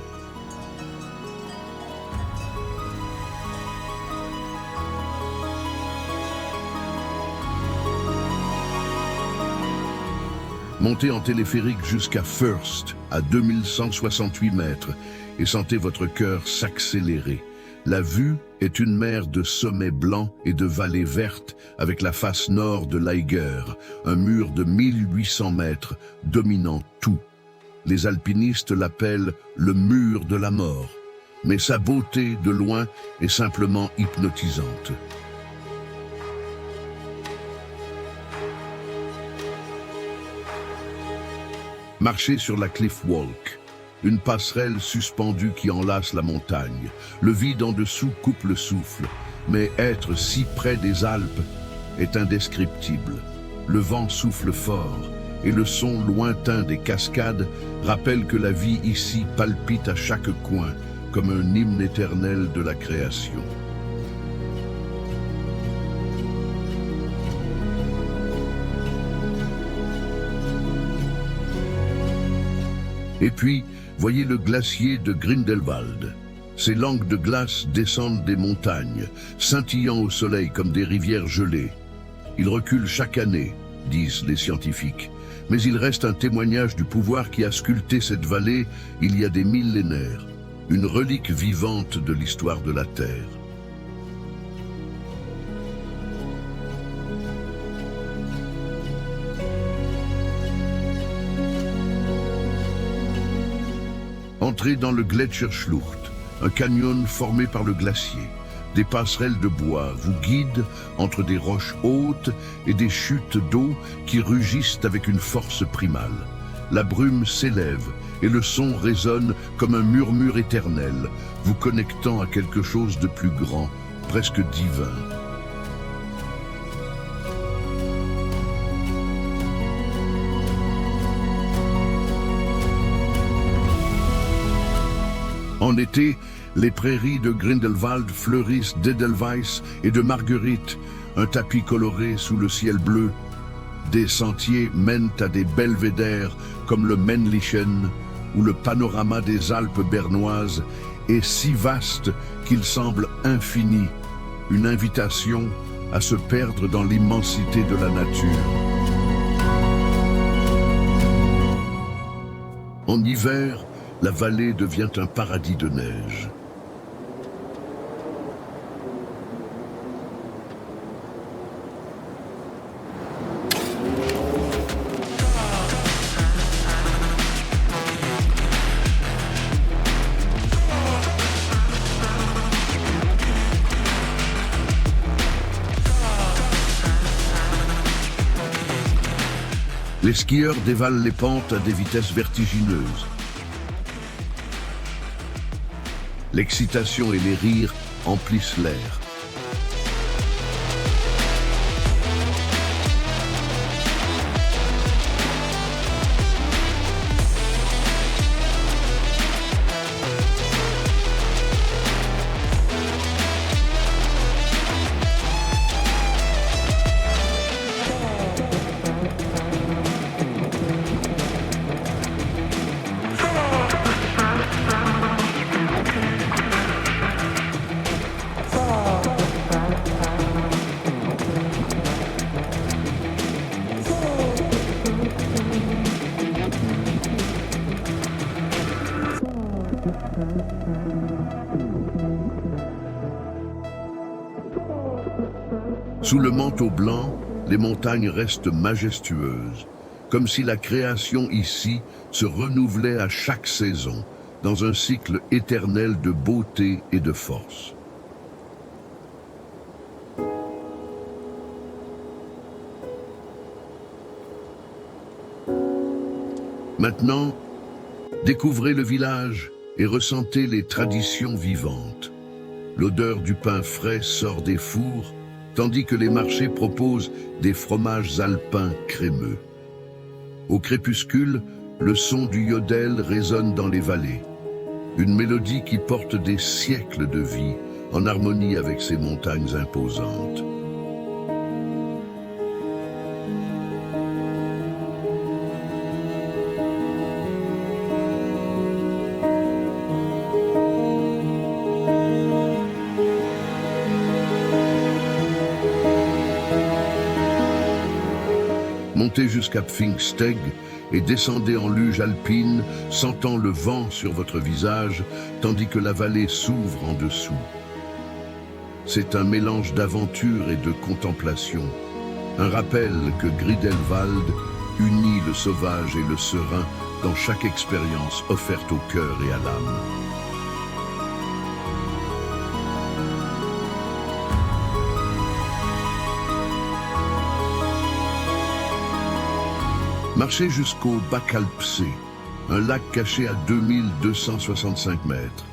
Montez en téléphérique jusqu'à Fürst, à 2168 mètres, et sentez votre cœur s'accélérer. La vue est une mer de sommets blancs et de vallées vertes, avec la face nord de l'Eiger, un mur de 1800 mètres dominant tout. Les alpinistes l'appellent le mur de la mort, mais sa beauté de loin est simplement hypnotisante. Marcher sur la Cliff Walk, une passerelle suspendue qui enlace la montagne. Le vide en dessous coupe le souffle, mais être si près des Alpes est indescriptible. Le vent souffle fort et le son lointain des cascades rappelle que la vie ici palpite à chaque coin, comme un hymne éternel de la création. Et puis, voyez le glacier de Grindelwald. Ces langues de glace descendent des montagnes, scintillant au soleil comme des rivières gelées. Ils reculent chaque année, disent les scientifiques, mais il reste un témoignage du pouvoir qui a sculpté cette vallée il y a des millénaires, une relique vivante de l'histoire de la Terre. Entrez dans le Gletscherschlucht, un canyon formé par le glacier. Des passerelles de bois vous guident entre des roches hautes et des chutes d'eau qui rugissent avec une force primale. La brume s'élève et le son résonne comme un murmure éternel, vous connectant à quelque chose de plus grand, presque divin. En été, les prairies de Grindelwald fleurissent d'Edelweiss et de marguerite, un tapis coloré sous le ciel bleu. Des sentiers mènent à des belvédères comme le Männlichen, où le panorama des Alpes bernoises est si vaste qu'il semble infini, une invitation à se perdre dans l'immensité de la nature. En hiver, la vallée devient un paradis de neige. Les skieurs dévalent les pentes à des vitesses vertigineuses. L'excitation et les rires emplissent l'air. Sous le manteau blanc, les montagnes restent majestueuses, comme si la création ici se renouvelait à chaque saison, dans un cycle éternel de beauté et de force. Maintenant, découvrez le village et ressentez les traditions vivantes. L'odeur du pain frais sort des fours, tandis que les marchés proposent des fromages alpins crémeux. Au crépuscule, le son du yodel résonne dans les vallées. Une mélodie qui porte des siècles de vie, en harmonie avec ces montagnes imposantes. Montez jusqu'à Pfingsteg et descendez en luge alpine, sentant le vent sur votre visage, tandis que la vallée s'ouvre en dessous. C'est un mélange d'aventure et de contemplation, un rappel que Grindelwald unit le sauvage et le serein dans chaque expérience offerte au cœur et à l'âme. Marchez jusqu'au Bakalpsee, un lac caché à 2265 mètres.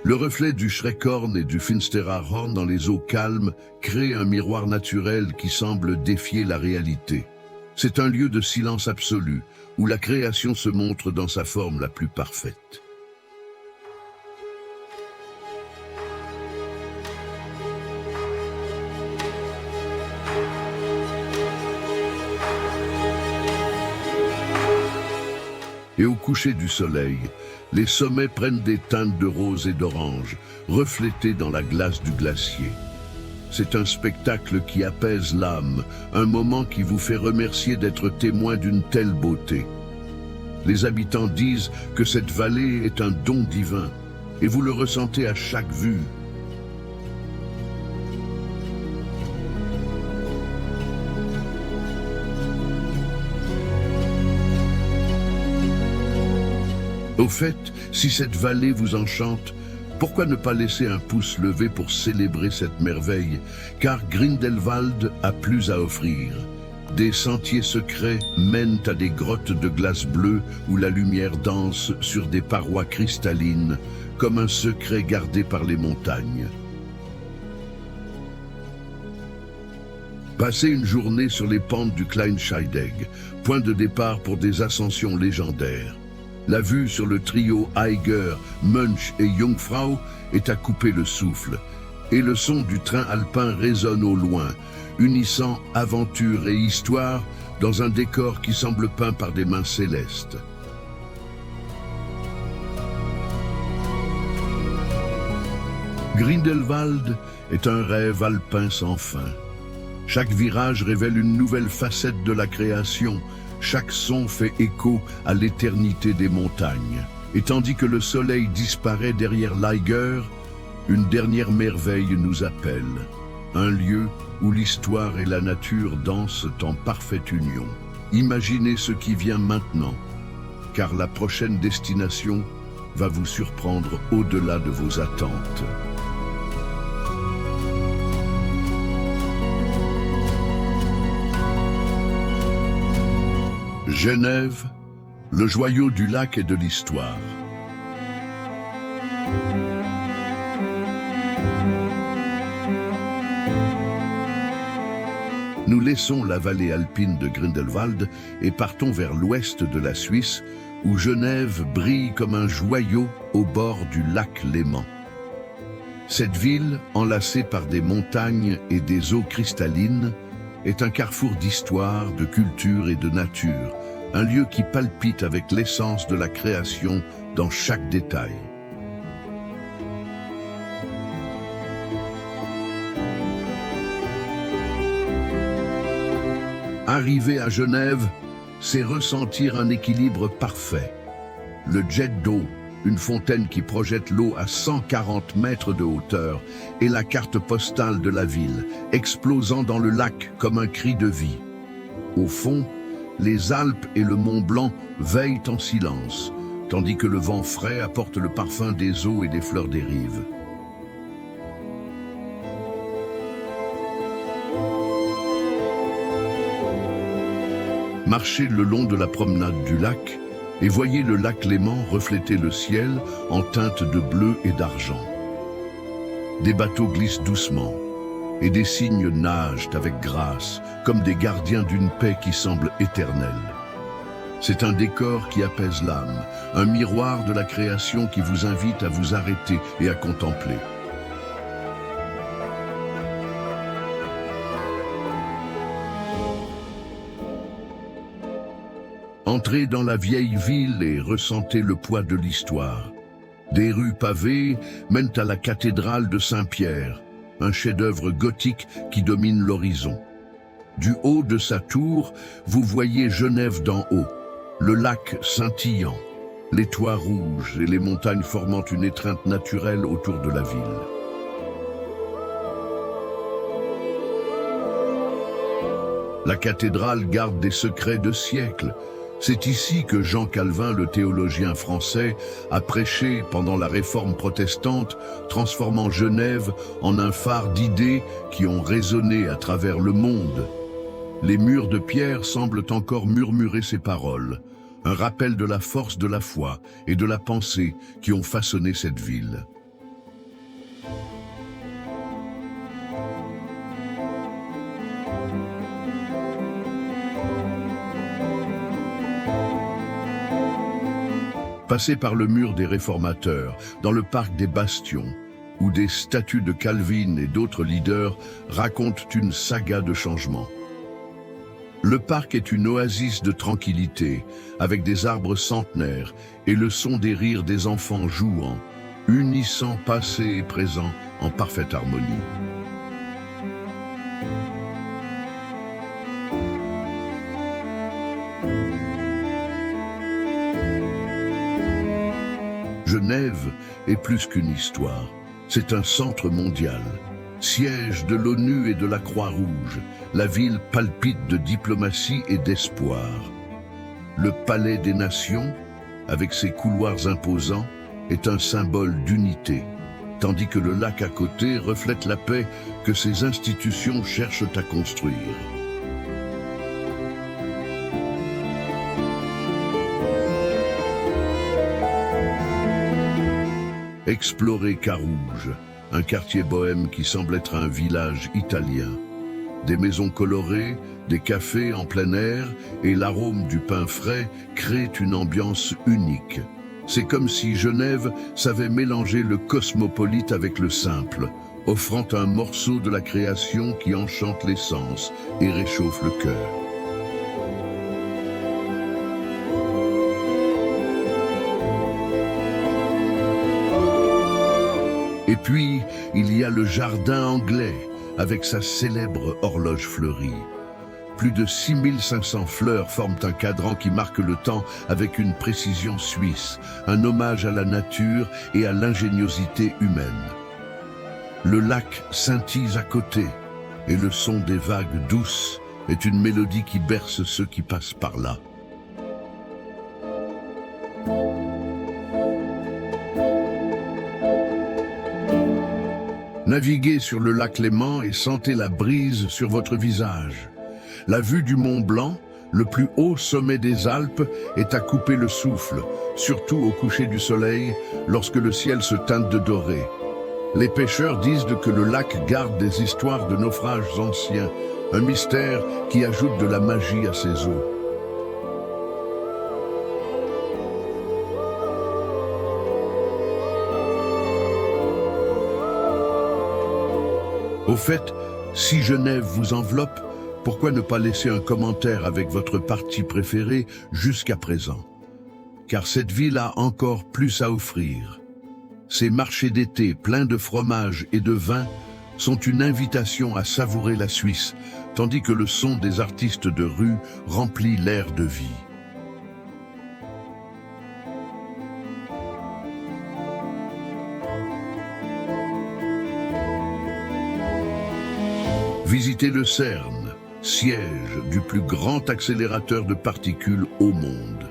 Le reflet du Schreckhorn et du Finsteraarhorn dans les eaux calmes crée un miroir naturel qui semble défier la réalité. C'est un lieu de silence absolu, où la création se montre dans sa forme la plus parfaite. Et au coucher du soleil, les sommets prennent des teintes de rose et d'orange, reflétées dans la glace du glacier. C'est un spectacle qui apaise l'âme, un moment qui vous fait remercier d'être témoin d'une telle beauté. Les habitants disent que cette vallée est un don divin, et vous le ressentez à chaque vue. Au fait, si cette vallée vous enchante, pourquoi ne pas laisser un pouce levé pour célébrer cette merveille, car Grindelwald a plus à offrir. Des sentiers secrets mènent à des grottes de glace bleue où la lumière danse sur des parois cristallines, comme un secret gardé par les montagnes. Passez une journée sur les pentes du Kleinscheidegg, point de départ pour des ascensions légendaires. La vue sur le trio Eiger, Munch et Jungfrau est à couper le souffle, et le son du train alpin résonne au loin, unissant aventure et histoire dans un décor qui semble peint par des mains célestes. Grindelwald est un rêve alpin sans fin. Chaque virage révèle une nouvelle facette de la création. Chaque son fait écho à l'éternité des montagnes. Et tandis que le soleil disparaît derrière l'Eiger, une dernière merveille nous appelle. Un lieu où l'histoire et la nature dansent en parfaite union. Imaginez ce qui vient maintenant, car la prochaine destination va vous surprendre au-delà de vos attentes. Genève, le joyau du lac et de l'histoire. Nous laissons la vallée alpine de Grindelwald et partons vers l'ouest de la Suisse, où Genève brille comme un joyau au bord du lac Léman. Cette ville, enlacée par des montagnes et des eaux cristallines, est un carrefour d'histoire, de culture et de nature, un lieu qui palpite avec l'essence de la création dans chaque détail. Arrivé à Genève, c'est ressentir un équilibre parfait. Le jet d'eau, une fontaine qui projette l'eau à 140 mètres de hauteur, et la carte postale de la ville, explosant dans le lac comme un cri de vie. Au fond, les Alpes et le Mont Blanc veillent en silence, tandis que le vent frais apporte le parfum des eaux et des fleurs des rives. Marchez le long de la promenade du lac et voyez le lac Léman refléter le ciel en teintes de bleu et d'argent. Des bateaux glissent doucement et des cygnes nagent avec grâce, comme des gardiens d'une paix qui semble éternelle. C'est un décor qui apaise l'âme, un miroir de la création qui vous invite à vous arrêter et à contempler. Entrez dans la vieille ville et ressentez le poids de l'histoire. Des rues pavées mènent à la cathédrale de Saint-Pierre, un chef-d'œuvre gothique qui domine l'horizon. Du haut de sa tour, vous voyez Genève d'en haut, le lac scintillant, les toits rouges et les montagnes formant une étreinte naturelle autour de la ville. La cathédrale garde des secrets de siècles. C'est ici que Jean Calvin, le théologien français, a prêché pendant la Réforme protestante, transformant Genève en un phare d'idées qui ont résonné à travers le monde. Les murs de pierre semblent encore murmurer ces paroles, un rappel de la force de la foi et de la pensée qui ont façonné cette ville. Passez par le mur des réformateurs, dans le parc des Bastions, où des statues de Calvin et d'autres leaders racontent une saga de changement. Le parc est une oasis de tranquillité, avec des arbres centenaires et le son des rires des enfants jouant, unissant passé et présent en parfaite harmonie. Genève est plus qu'une histoire, c'est un centre mondial. Siège de l'ONU et de la Croix-Rouge, la ville palpite de diplomatie et d'espoir. Le palais des nations, avec ses couloirs imposants, est un symbole d'unité, tandis que le lac à côté reflète la paix que ces institutions cherchent à construire. Explorez Carouge, un quartier bohème qui semble être un village italien. Des maisons colorées, des cafés en plein air et l'arôme du pain frais créent une ambiance unique. C'est comme si Genève savait mélanger le cosmopolite avec le simple, offrant un morceau de la création qui enchante les sens et réchauffe le cœur. Et puis, il y a le jardin anglais, avec sa célèbre horloge fleurie. Plus de 6500 fleurs forment un cadran qui marque le temps avec une précision suisse, un hommage à la nature et à l'ingéniosité humaine. Le lac scintille à côté, et le son des vagues douces est une mélodie qui berce ceux qui passent par là. Naviguez sur le lac Léman et sentez la brise sur votre visage. La vue du Mont Blanc, le plus haut sommet des Alpes, est à couper le souffle, surtout au coucher du soleil, lorsque le ciel se teinte de doré. Les pêcheurs disent que le lac garde des histoires de naufrages anciens, un mystère qui ajoute de la magie à ses eaux. Au fait, si Genève vous enveloppe, pourquoi ne pas laisser un commentaire avec votre partie préférée jusqu'à présent? Car cette ville a encore plus à offrir. Ces marchés d'été pleins de fromage et de vin sont une invitation à savourer la Suisse, tandis que le son des artistes de rue remplit l'air de vie. Visitez le CERN, siège du plus grand accélérateur de particules au monde.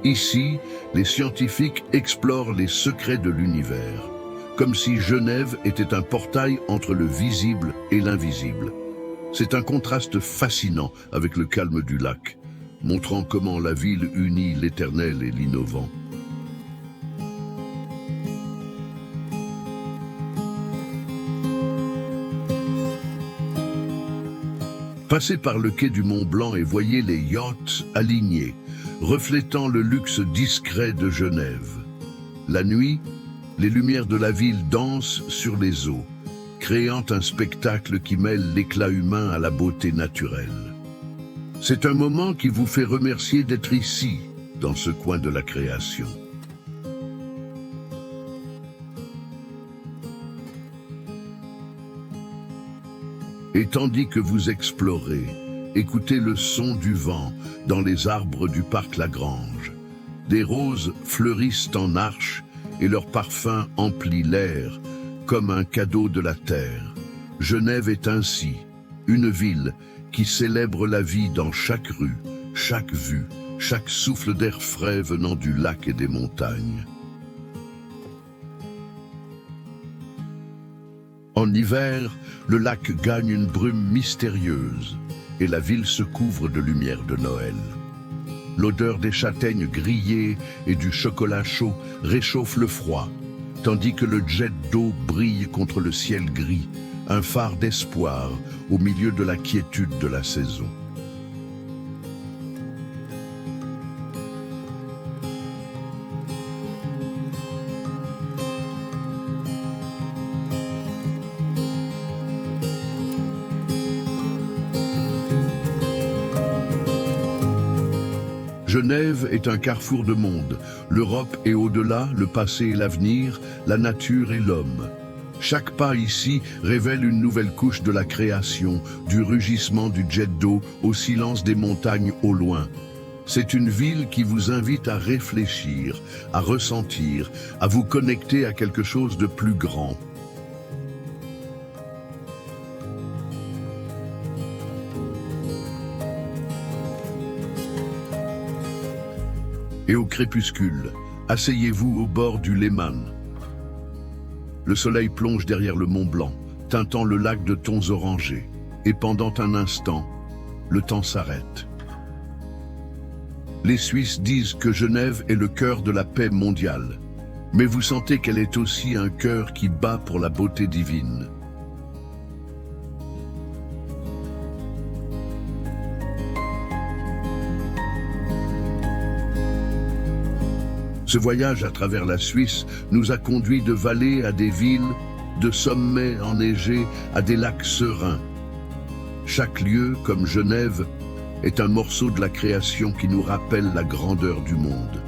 Ici, les scientifiques explorent les secrets de l'univers, comme si Genève était un portail entre le visible et l'invisible. C'est un contraste fascinant avec le calme du lac, montrant comment la ville unit l'éternel et l'innovant. Passez par le quai du Mont Blanc et voyez les yachts alignés, reflétant le luxe discret de Genève. La nuit, les lumières de la ville dansent sur les eaux, créant un spectacle qui mêle l'éclat humain à la beauté naturelle. C'est un moment qui vous fait remercier d'être ici, dans ce coin de la création. Et tandis que vous explorez, écoutez le son du vent dans les arbres du parc Lagrange. Des roses fleurissent en arche et leur parfum emplit l'air, comme un cadeau de la terre. Genève est ainsi, une ville qui célèbre la vie dans chaque rue, chaque vue, chaque souffle d'air frais venant du lac et des montagnes. En hiver, le lac gagne une brume mystérieuse et la ville se couvre de lumière de Noël. L'odeur des châtaignes grillées et du chocolat chaud réchauffe le froid, tandis que le jet d'eau brille contre le ciel gris, un phare d'espoir au milieu de la quiétude de la saison. Genève est un carrefour de monde. L'Europe est au-delà, le passé et l'avenir, la nature et l'homme. Chaque pas ici révèle une nouvelle couche de la création, du rugissement du jet d'eau au silence des montagnes au loin. C'est une ville qui vous invite à réfléchir, à ressentir, à vous connecter à quelque chose de plus grand. Et au crépuscule, asseyez-vous au bord du Léman. Le soleil plonge derrière le Mont Blanc, teintant le lac de tons orangés. Et pendant un instant, le temps s'arrête. Les Suisses disent que Genève est le cœur de la paix mondiale. Mais vous sentez qu'elle est aussi un cœur qui bat pour la beauté divine. Ce voyage à travers la Suisse nous a conduits de vallées à des villes, de sommets enneigés à des lacs sereins. Chaque lieu, comme Genève, est un morceau de la création qui nous rappelle la grandeur du monde.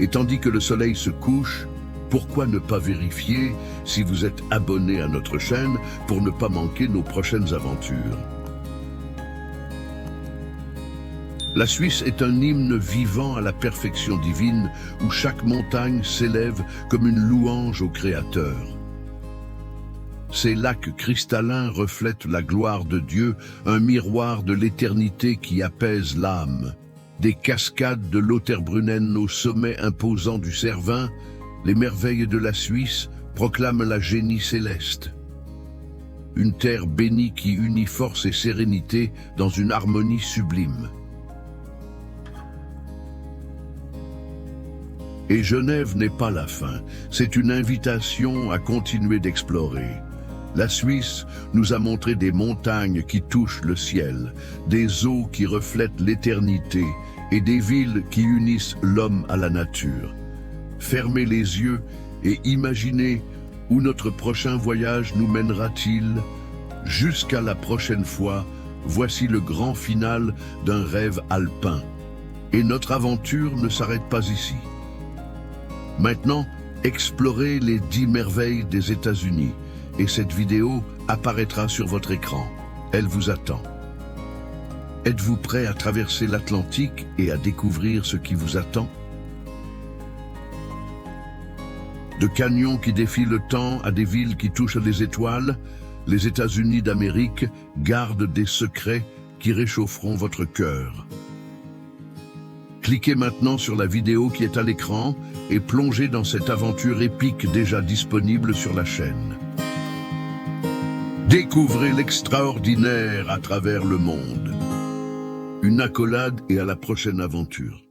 Et tandis que le soleil se couche, pourquoi ne pas vérifier si vous êtes abonné à notre chaîne pour ne pas manquer nos prochaines aventures? La Suisse est un hymne vivant à la perfection divine où chaque montagne s'élève comme une louange au Créateur. Ces lacs cristallins reflètent la gloire de Dieu, un miroir de l'éternité qui apaise l'âme. Des cascades de l'Oterbrunnen au sommet imposant du Cervin, les merveilles de la Suisse proclament la génie céleste. Une terre bénie qui unit force et sérénité dans une harmonie sublime. Et Genève n'est pas la fin, c'est une invitation à continuer d'explorer. La Suisse nous a montré des montagnes qui touchent le ciel, des eaux qui reflètent l'éternité et des villes qui unissent l'homme à la nature. Fermez les yeux et imaginez où notre prochain voyage nous mènera-t-il. Jusqu'à la prochaine fois, voici le grand final d'un rêve alpin. Et notre aventure ne s'arrête pas ici. Maintenant, explorez les 10 merveilles des États-Unis et cette vidéo apparaîtra sur votre écran. Elle vous attend. Êtes-vous prêt à traverser l'Atlantique et à découvrir ce qui vous attend? De canyons qui défient le temps à des villes qui touchent les étoiles, les États-Unis d'Amérique gardent des secrets qui réchaufferont votre cœur. Cliquez maintenant sur la vidéo qui est à l'écran et plongez dans cette aventure épique déjà disponible sur la chaîne. Découvrez l'extraordinaire à travers le monde. Une accolade et à la prochaine aventure.